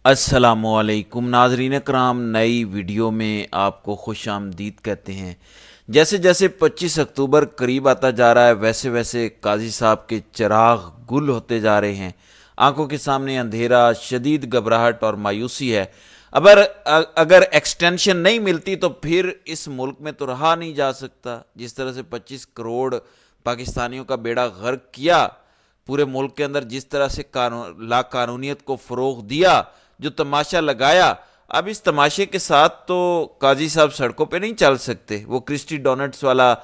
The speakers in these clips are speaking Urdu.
السلام علیکم ناظرین کرام، نئی ویڈیو میں آپ کو خوش آمدید کہتے ہیں۔ جیسے جیسے 25 اکتوبر قریب آتا جا رہا ہے ویسے ویسے قاضی صاحب کے چراغ گل ہوتے جا رہے ہیں۔ آنکھوں کے سامنے اندھیرا، شدید گھبراہٹ اور مایوسی ہے۔ اگر ایکسٹینشن نہیں ملتی تو پھر اس ملک میں تو رہا نہیں جا سکتا۔ جس طرح سے 25 کروڑ پاکستانیوں کا بیڑا غرق کیا، پورے ملک کے اندر جس طرح سے لا قانونیت کو فروغ دیا، جو تماشا لگایا، اب اس تماشے کے ساتھ تو قاضی صاحب سڑکوں پہ نہیں چل سکتے۔ وہ کرسٹی ڈونٹس والا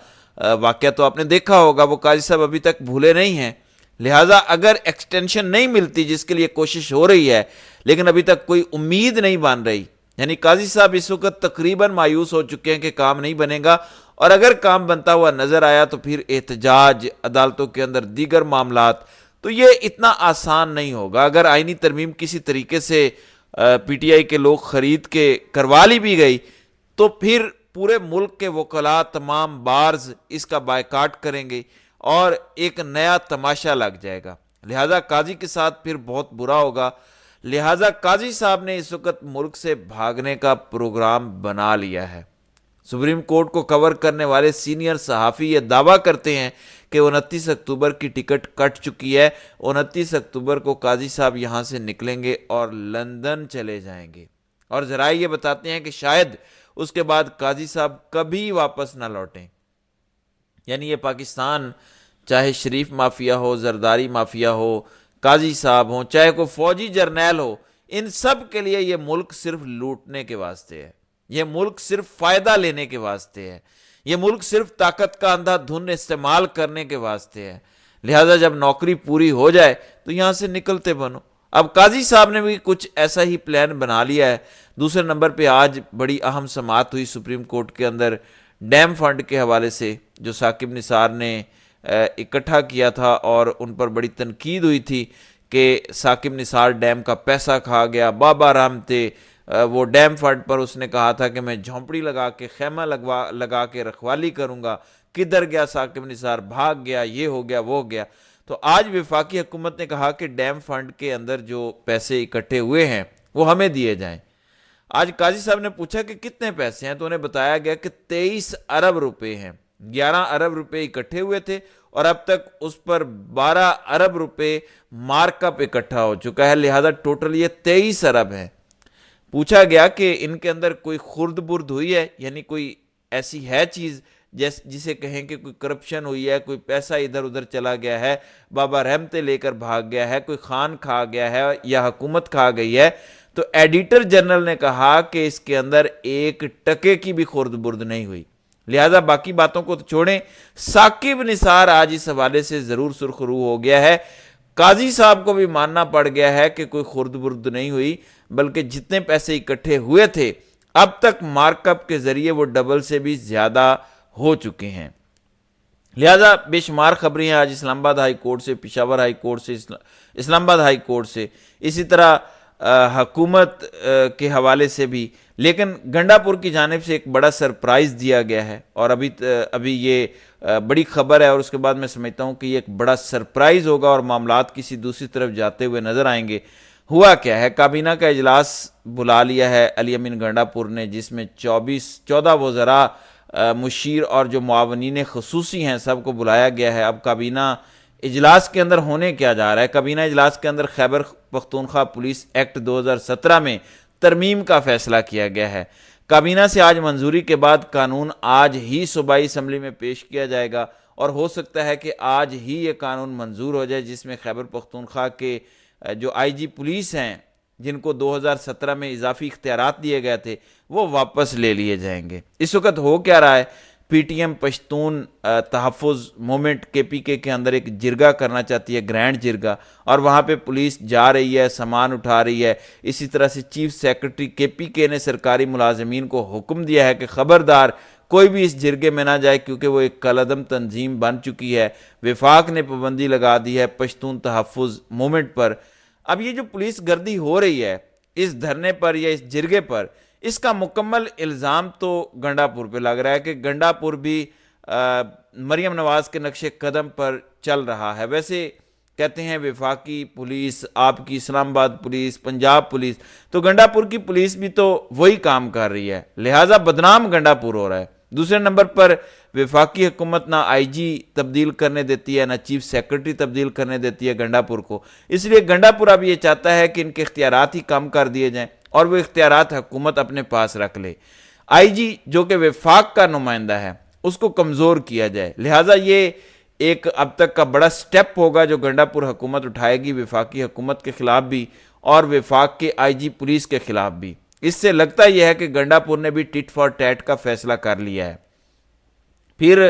واقعہ تو آپ نے دیکھا ہوگا، وہ قاضی صاحب ابھی تک بھولے نہیں ہیں۔ لہٰذا اگر ایکسٹینشن نہیں ملتی، جس کے لیے کوشش ہو رہی ہے لیکن ابھی تک کوئی امید نہیں بن رہی، یعنی قاضی صاحب اس وقت تقریباً مایوس ہو چکے ہیں کہ کام نہیں بنے گا، اور اگر کام بنتا ہوا نظر آیا تو پھر احتجاج، عدالتوں کے اندر دیگر معاملات، تو یہ اتنا آسان نہیں ہوگا۔ اگر آئینی ترمیم کسی طریقے سے پی ٹی آئی کے لوگ خرید کے کروا لی بھی گئی تو پھر پورے ملک کے وکلاء، تمام بارز اس کا بائیکاٹ کریں گے اور ایک نیا تماشا لگ جائے گا۔ لہٰذا قاضی کے ساتھ پھر بہت برا ہوگا۔ لہٰذا قاضی صاحب نے اس وقت ملک سے بھاگنے کا پروگرام بنا لیا ہے۔ سپریم کورٹ کو کور کرنے والے سینئر صحافی یہ دعویٰ کرتے ہیں کہ 29 اکتوبر کی ٹکٹ کٹ چکی ہے۔ 29 اکتوبر کو قاضی صاحب یہاں سے نکلیں گے اور لندن چلے جائیں گے، اور ذرائع یہ بتاتے ہیں کہ شاید اس کے بعد قاضی صاحب کبھی واپس نہ لوٹیں۔ یعنی یہ پاکستان، چاہے شریف مافیا ہو، زرداری مافیا ہو، قاضی صاحب ہوں، چاہے کوئی فوجی جرنیل ہو، ان سب کے لیے یہ ملک صرف لوٹنے کے واسطے ہے۔ یہ ملک صرف فائدہ لینے کے واسطے ہے۔ یہ ملک صرف طاقت کا اندھا دھن استعمال کرنے کے واسطے ہے۔ لہٰذا جب نوکری پوری ہو جائے تو یہاں سے نکلتے بنو۔ اب قاضی صاحب نے بھی کچھ ایسا ہی پلان بنا لیا ہے۔ دوسرے نمبر پہ آج بڑی اہم سماعت ہوئی سپریم کورٹ کے اندر ڈیم فنڈ کے حوالے سے، جو ثاقب نثار نے اکٹھا کیا تھا، اور ان پر بڑی تنقید ہوئی تھی کہ ثاقب نثار ڈیم کا پیسہ کھا گیا۔ بابا رام تھے، وہ ڈیم فنڈ پر اس نے کہا تھا کہ میں جھونپڑی لگا کے، خیمہ لگا کے رکھوالی کروں گا۔ کدھر گیا ثاقب نثار؟ بھاگ گیا، یہ ہو گیا، وہ ہو گیا۔ تو آج وفاقی حکومت نے کہا کہ ڈیم فنڈ کے اندر جو پیسے اکٹھے ہوئے ہیں وہ ہمیں دیے جائیں۔ آج قاضی صاحب نے پوچھا کہ کتنے پیسے ہیں، تو انہیں بتایا گیا کہ 23 ارب روپے ہیں۔ 11 ارب روپے اکٹھے ہوئے تھے اور اب تک اس پر 12 ارب روپے مارک اپ اکٹھا ہو چکا ہے۔ لہذا ٹوٹل یہ 23 ارب ہے۔ پوچھا گیا کہ ان کے اندر کوئی خرد برد ہوئی ہے، یعنی کوئی ایسی ہے چیز جسے کہیں کہ کوئی کرپشن ہوئی ہے، کوئی پیسہ ادھر ادھر چلا گیا ہے، بابا رحمتیں لے کر بھاگ گیا ہے، کوئی خان کھا گیا ہے یا حکومت کھا گئی ہے؟ تو ایڈیٹر جنرل نے کہا کہ اس کے اندر 1 ٹکے کی بھی خرد برد نہیں ہوئی۔ لہذا باقی باتوں کو تو چھوڑیں، ثاقب نثار آج اس حوالے سے ضرور سرخرو ہو گیا ہے۔ قاضی صاحب کو بھی ماننا پڑ گیا ہے کہ کوئی خرد برد نہیں ہوئی، بلکہ جتنے پیسے اکٹھے ہوئے تھے اب تک مارک اپ کے ذریعے وہ ڈبل سے بھی زیادہ ہو چکے ہیں۔ لہذا بے شمار خبریں ہیں آج اسلام آباد ہائی کورٹ سے، پشاور ہائی کورٹ سے، اسلام آباد ہائی کورٹ سے، اسی طرح حکومت کے حوالے سے بھی، لیکن گنڈا پور کی جانب سے ایک بڑا سرپرائز دیا گیا ہے، اور ابھی یہ بڑی خبر ہے، اور اس کے بعد میں سمجھتا ہوں کہ یہ ایک بڑا سرپرائز ہوگا اور معاملات کسی دوسری طرف جاتے ہوئے نظر آئیں گے۔ ہوا کیا ہے، کابینہ کا اجلاس بلا لیا ہے علی امین گنڈا پور نے، جس میں 14 وزراء، مشیر اور جو معاونین خصوصی ہیں سب کو بلایا گیا ہے۔ اب کابینہ اجلاس کے اندر ہونے کیا جا رہا ہے؟ کابینہ اجلاس کے اندر خیبر پختونخوا پولیس ایکٹ 2017 میں ترمیم کا فیصلہ کیا گیا ہے۔ کابینہ سے آج منظوری کے بعد قانون آج ہی صوبائی اسمبلی میں پیش کیا جائے گا، اور ہو سکتا ہے کہ آج ہی یہ قانون منظور ہو جائے، جس میں خیبر پختونخوا کے جو آئی جی پولیس ہیں، جن کو 2017 میں اضافی اختیارات دیے گئے تھے، وہ واپس لے لیے جائیں گے۔ اس وقت ہو کیا رہا ہے؟ پی ٹی ایم پشتون تحفظ مومنٹ کے پی کے اندر ایک جرگہ کرنا چاہتی ہے، گرینڈ جرگہ، اور وہاں پہ پولیس جا رہی ہے، سامان اٹھا رہی ہے۔ اسی طرح سے چیف سیکرٹری کے پی کے نے سرکاری ملازمین کو حکم دیا ہے کہ خبردار کوئی بھی اس جرگے میں نہ جائے، کیونکہ وہ ایک کالعدم تنظیم بن چکی ہے۔ وفاق نے پابندی لگا دی ہے پشتون تحفظ مومنٹ پر۔ اب یہ جو پولیس گردی ہو رہی ہے اس دھرنے پر یا اس جرگے پر، اس کا مکمل الزام تو گنڈا پور پہ لگ رہا ہے کہ گنڈا پور بھی مریم نواز کے نقش قدم پر چل رہا ہے۔ ویسے کہتے ہیں وفاقی پولیس، آپ کی اسلام آباد پولیس، پنجاب پولیس، تو گنڈا پور کی پولیس بھی تو وہی کام کر رہی ہے، لہٰذا بدنام گنڈا پور ہو رہا ہے۔ دوسرے نمبر پر وفاقی حکومت نہ آئی جی تبدیل کرنے دیتی ہے، نہ چیف سیکرٹری تبدیل کرنے دیتی ہے گنڈا پور کو، اس لیے گنڈا پور اب یہ چاہتا ہے کہ ان کے اختیارات ہی کم کر دیے جائیں اور وہ اختیارات حکومت اپنے پاس رکھ لے۔ آئی جی جو کہ وفاق کا نمائندہ ہے اس کو کمزور کیا جائے، لہٰذا یہ ایک اب تک کا بڑا سٹیپ ہوگا جو گنڈا پور حکومت اٹھائے گی، وفاقی حکومت کے خلاف بھی اور وفاق کے آئی جی پولیس کے خلاف بھی۔ اس سے لگتا یہ ہے کہ گنڈا پور نے بھی ٹٹ فار ٹیٹ کا فیصلہ کر لیا ہے۔ پھر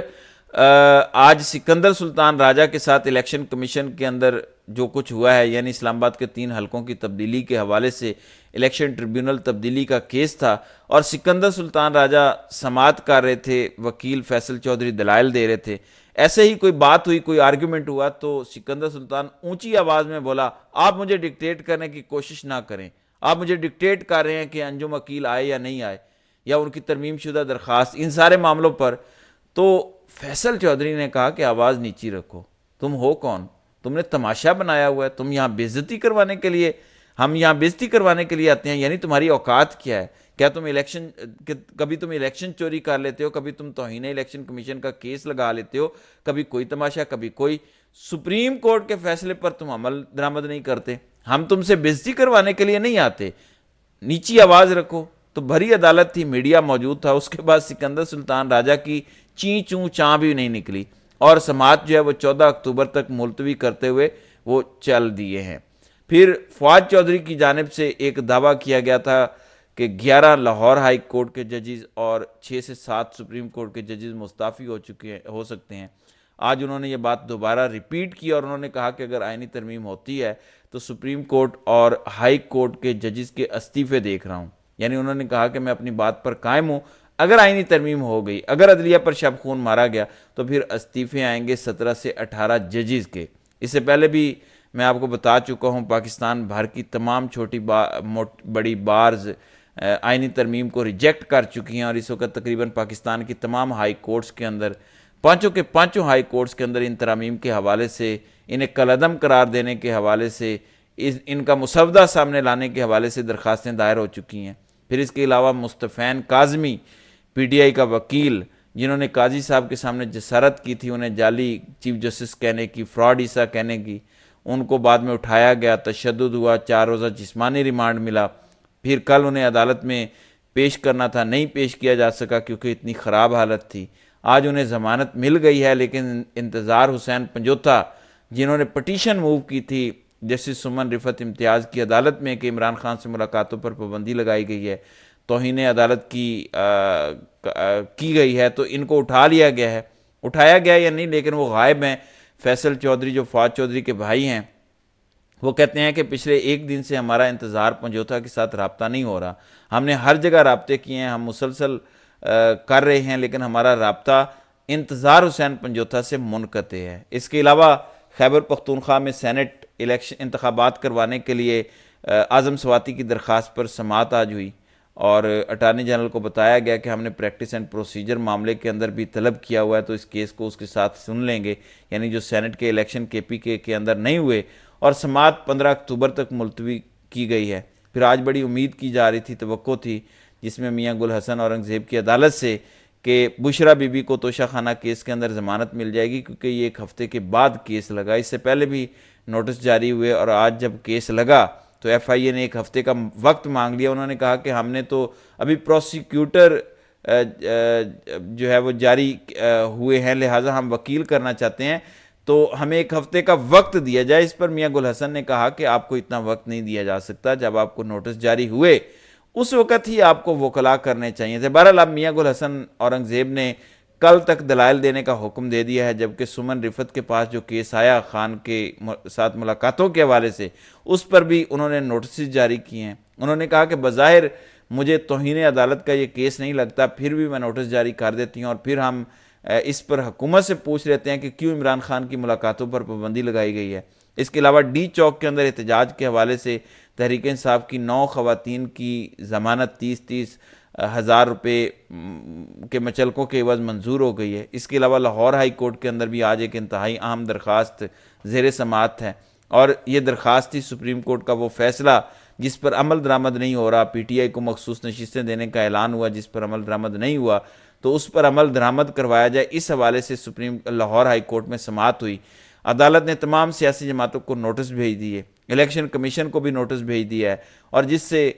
آج سکندر سلطان راجہ کے ساتھ الیکشن کمیشن کے اندر جو کچھ ہوا ہے، یعنی اسلام آباد کے 3 حلقوں کی تبدیلی کے حوالے سے الیکشن ٹریبیونل تبدیلی کا کیس تھا اور سکندر سلطان راجہ سماعت کر رہے تھے، وکیل فیصل چودھری دلائل دے رہے تھے، ایسے ہی کوئی بات ہوئی، کوئی آرگیومنٹ ہوا تو سکندر سلطان اونچی آواز میں بولا، آپ مجھے ڈکٹیٹ کرنے کی کوشش نہ کریں، آپ مجھے ڈکٹیٹ کر رہے ہیں کہ انجم وکیل آئے یا نہیں آئے یا ان کی ترمیم شدہ درخواست، ان سارے معاملوں پر۔ تو فیصل چودھری نے کہا کہ آواز نیچی رکھو، تم ہو کون؟ تم نے تماشا بنایا ہوا ہے، تم یہاں بےعزتی کروانے کے لیے، ہم یہاں بےعزتی کروانے کے لیے آتے ہیں، یعنی تمہاری اوقات کیا ہے؟ کیا تم کبھی تم الیکشن چوری کر لیتے ہو، کبھی تم توہین الیکشن کمیشن کا کیس لگا لیتے ہو، کبھی کوئی تماشا، کبھی کوئی، سپریم کورٹ کے فیصلے پر تم عمل درآمد نہیں کرتے، ہم تم سے بےعزتی کروانے کے لیے نہیں آتے، نیچی آواز رکھو۔ تو بھری عدالت تھی، میڈیا موجود تھا، اس کے بعد سکندر سلطان راجہ کی چیں چوں چاں بھی نہیں نکلی اور سماعت جو ہے وہ 14 اکتوبر تک ملتوی کرتے ہوئے وہ چل دیے ہیں۔ پھر فواد چودھری کی جانب سے ایک دعویٰ کیا گیا تھا کہ 11 لاہور ہائی کورٹ کے ججز اور 6 سے 7 سپریم کورٹ کے ججز مستعفی ہو سکتے ہیں۔ آج انہوں نے یہ بات دوبارہ ریپیٹ کی اور انہوں نے کہا کہ اگر آئینی ترمیم ہوتی ہے تو سپریم کورٹ اور ہائی کورٹ کے ججز کے استعفے دیکھ رہا ہوں، یعنی انہوں نے کہا کہ میں اپنی بات پر قائم ہوں، اگر آئینی ترمیم ہو گئی، اگر عدلیہ پر شب خون مارا گیا تو پھر استعفے آئیں گے 17 سے 18 ججز کے۔ اس سے پہلے بھی میں آپ کو بتا چکا ہوں، پاکستان بھر کی تمام چھوٹی بڑی بارز آئینی ترمیم کو ریجیکٹ کر چکی ہیں اور اس وقت تقریباً پاکستان کی تمام ہائی کورٹس کے اندر، پانچوں ہائی کورٹس کے اندر ان ترامیم کے حوالے سے، انہیں کالعدم قرار دینے کے حوالے سے، ان کا مسودہ سامنے لانے کے حوالے سے درخواستیں دائر ہو چکی ہیں۔ پھر اس کے علاوہ مصطفین کاظمی، پی ٹی آئی کا وکیل، جنہوں نے قاضی صاحب کے سامنے جسارت کی تھی انہیں جعلی چیف جسٹس کہنے کی، فراڈ عیسیٰ کہنے کی، ان کو بعد میں اٹھایا گیا، تشدد ہوا، 4 روزہ جسمانی ریمانڈ ملا، پھر کل انہیں عدالت میں پیش کرنا تھا، نہیں پیش کیا جا سکا کیونکہ اتنی خراب حالت تھی۔ آج انہیں ضمانت مل گئی ہے، لیکن انتظار حسین پنجوتا جنہوں نے پٹیشن موو کی تھی جسٹس سمن رفعت امتیاز کی عدالت میں کہ عمران خان سے ملاقاتوں پر پابندی لگائی گئی ہے، توہین عدالت کی گئی ہے، تو ان کو اٹھا لیا گیا ہے، اٹھایا گیا یا نہیں لیکن وہ غائب ہیں۔ فیصل چودھری جو فواد چودھری کے بھائی ہیں وہ کہتے ہیں کہ پچھلے 1 دن سے ہمارا انتظار پنجوتا کے ساتھ رابطہ نہیں ہو رہا، ہم نے ہر جگہ رابطے کیے ہیں، ہم مسلسل کر رہے ہیں لیکن ہمارا رابطہ انتظار حسین پنجوتا سے منقطع ہے۔ اس کے علاوہ خیبر پختونخوا میں سینٹ الیکشن انتخابات کروانے کے لیے اعظم سواتی کی درخواست پر سماعت آج ہوئی اور اٹارنی جنرل کو بتایا گیا کہ ہم نے پریکٹس اینڈ پروسیجر معاملے کے اندر بھی طلب کیا ہوا ہے تو اس کیس کو اس کے ساتھ سن لیں گے، یعنی جو سینٹ کے الیکشن کے پی کے اندر نہیں ہوئے، اور سماعت 15 اکتوبر تک ملتوی کی گئی ہے۔ پھر آج بڑی امید کی جا رہی تھی، توقع تھی، جس میں میاں گل حسن اورنگزیب کی عدالت سے کہ بشرا بی بی کو توشہ خانہ کیس کے اندر ضمانت مل جائے گی کیونکہ یہ 1 ہفتے کے بعد کیس لگا، اس سے پہلے بھی نوٹس جاری ہوئے اور آج جب کیس لگا تو ایف آئی اے نے 1 ہفتے کا وقت مانگ لیا۔ انہوں نے کہا کہ ہم نے تو ابھی پروسیکیوٹر جو ہے وہ جاری ہوئے ہیں، لہٰذا ہم وکیل کرنا چاہتے ہیں تو ہمیں 1 ہفتے کا وقت دیا جائے۔ اس پر میاں گل حسن نے کہا کہ آپ کو اتنا وقت نہیں دیا جا سکتا، جب آپ کو نوٹس جاری ہوئے اس وقت ہی آپ کو وکلا کرنے چاہیے تھے۔ بہرحال اب میاں گل حسن اورنگزیب نے کل تک دلائل دینے کا حکم دے دیا ہے، جبکہ سمن رفعت کے پاس جو کیس آیا خان کے ساتھ ملاقاتوں کے حوالے سے، اس پر بھی انہوں نے نوٹسز جاری کیے ہیں۔ انہوں نے کہا کہ بظاہر مجھے توہین عدالت کا یہ کیس نہیں لگتا، پھر بھی میں نوٹس جاری کر دیتی ہوں اور پھر ہم اس پر حکومت سے پوچھ لیتے ہیں کہ کیوں عمران خان کی ملاقاتوں پر پابندی لگائی گئی ہے۔ اس کے علاوہ ڈی چوک کے اندر احتجاج کے حوالے سے تحریک انصاف کی 9 خواتین کی ضمانت 30 1000 روپے کے مچلکوں کے عوض منظور ہو گئی ہے۔ اس کے علاوہ لاہور ہائی کورٹ کے اندر بھی آج ایک انتہائی اہم درخواست زیر سماعت ہے، اور یہ درخواست تھی سپریم کورٹ کا وہ فیصلہ جس پر عمل درآمد نہیں ہو رہا، پی ٹی آئی کو مخصوص نشستیں دینے کا اعلان ہوا جس پر عمل درآمد نہیں ہوا، تو اس پر عمل درآمد کروایا جائے، اس حوالے سے لاہور ہائی کورٹ میں سماعت ہوئی۔ عدالت نے تمام سیاسی جماعتوں کو نوٹس بھیج دیے، الیکشن کمیشن کو بھی نوٹس بھیج دیا ہے، اور جس سے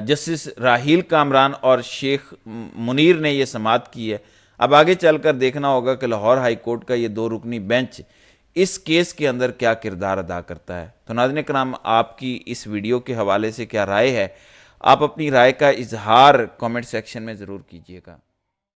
جسٹس راحیل کامران اور شیخ منیر نے یہ سماعت کی ہے۔ اب آگے چل کر دیکھنا ہوگا کہ لاہور ہائی کورٹ کا یہ 2 رکنی بینچ اس کیس کے اندر کیا کردار ادا کرتا ہے۔ تو ناظرین کرام، آپ کی اس ویڈیو کے حوالے سے کیا رائے ہے؟ آپ اپنی رائے کا اظہار کامنٹ سیکشن میں ضرور کیجیے گا۔